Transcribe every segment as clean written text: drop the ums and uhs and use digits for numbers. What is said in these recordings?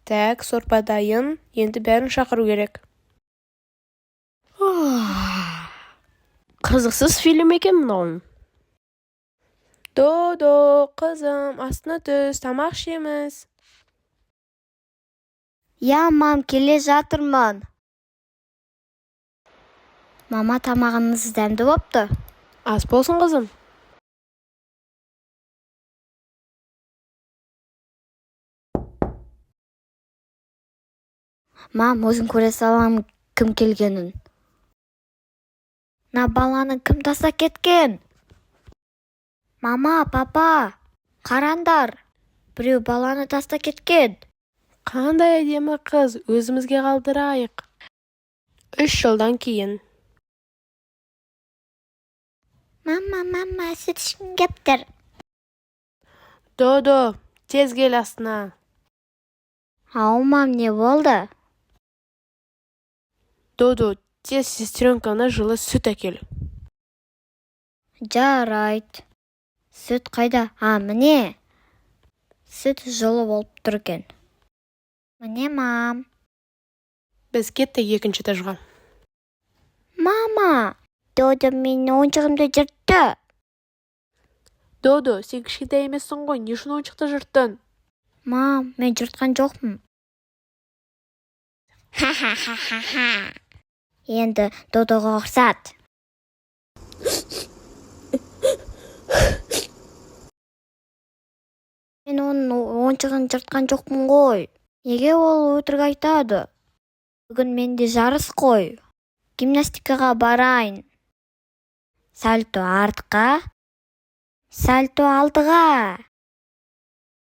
Так, сорпа дайын, енді бәрін шақыру керек. Қызықсыз фильм екен мынауың. Додо, қызым, астына түс, тамақ ішеміз. Я, мам, келе жатырмын. Мама, тамағыңыз дәмді болыпты. Ас болсын, қызым. Мам, өзің көре салам кім келгенін. На баланы кім тастап кеткен? Мама, папа, қараңдар. Біреу баланы тастап кеткен. Қандай әдемі қыз, өзімізге қалдырайық. 3 жылдан кейін. Мама, сүт ішкім кептір. Додо, тез кел астына. Ау, мам, не болды? Додо, тез сестренканы жылы сүт әкел. Жарайт. Сүт қайда? Міне. Сүт жылы болып тұр екен. Міне, мам. Біз кеттік екінші этажға. Мама, Додо менің ойыншығымды жыртты. Додо, сен кішкентай емессің ғой, не үшін ойыншықты жырттың? Мам, мен жыртқан жоқпын. Енді Додоға ұқсат. Мен оның ойыншығын жыртқан жоқпын ғой. Неге ол өтірік айтады? Бүгін менде жарыс қой. Гимнастикаға барайын. Сальто артқа, сальто алдыға.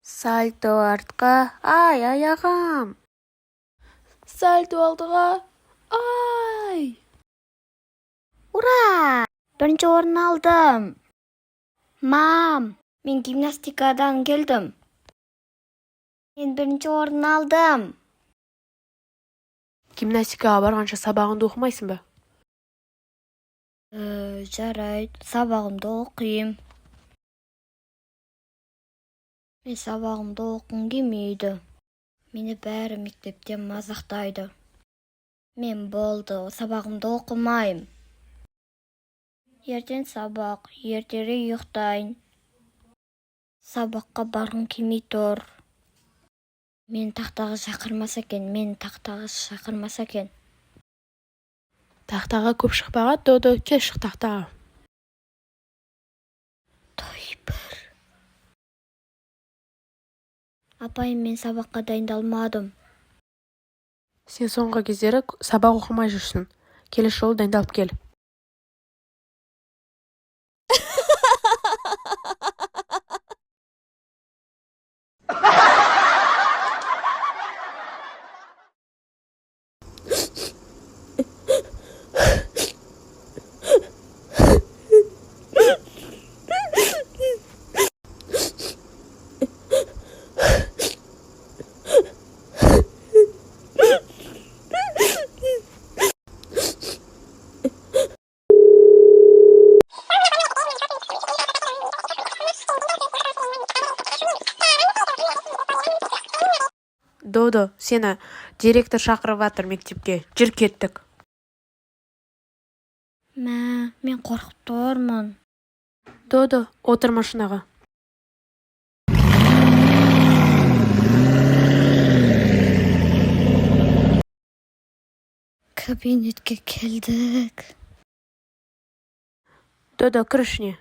Сальто артқа, ай, аяғым. Сальто алдыға, ай. Ура! Бірінші орын алдым. Мам, мен гимнастикадан келдім. Мен бірінші орын алдым. Гимнастикаға барғанша сабағыңды оқымайсың ба? Жарайды, сабағымды оқиым. Мен сабағымды оқым келмейді. Мені бәрі мектептен мазақтайды. Мен болды, сабағымды оқымайым. Ертең сабақ, ертерек ұйықтайын. Сабаққа барғым келмей тұр. Мен тақтаға шақырмаса екен. Тақтаға көп шықпаға, Додо, тез шық тақтаға. Тойбір. Апайым, мен сабаққа дайындалмадым. Сен соңғы кездері сабақ оқымай жүрсің. Келесі жолы дайындалып кел. Додо, сені директор шақырып жатыр мектепке. Жүр кеттік. Мен қорқып тұрмын. Додо, отыр машинаға. Кабинетке келдік. Додо, кір ішіне.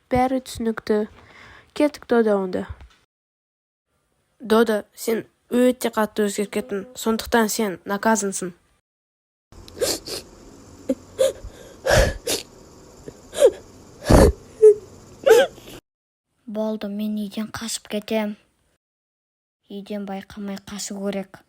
Бәрі түсінікті. Кеттік, Додо, онда. Додо, сен өте қатты өзгеріп кеттің. Сондықтан сен наказансың. Болды, мен үйден қашып кетем. Үйден байқамай қашу керек.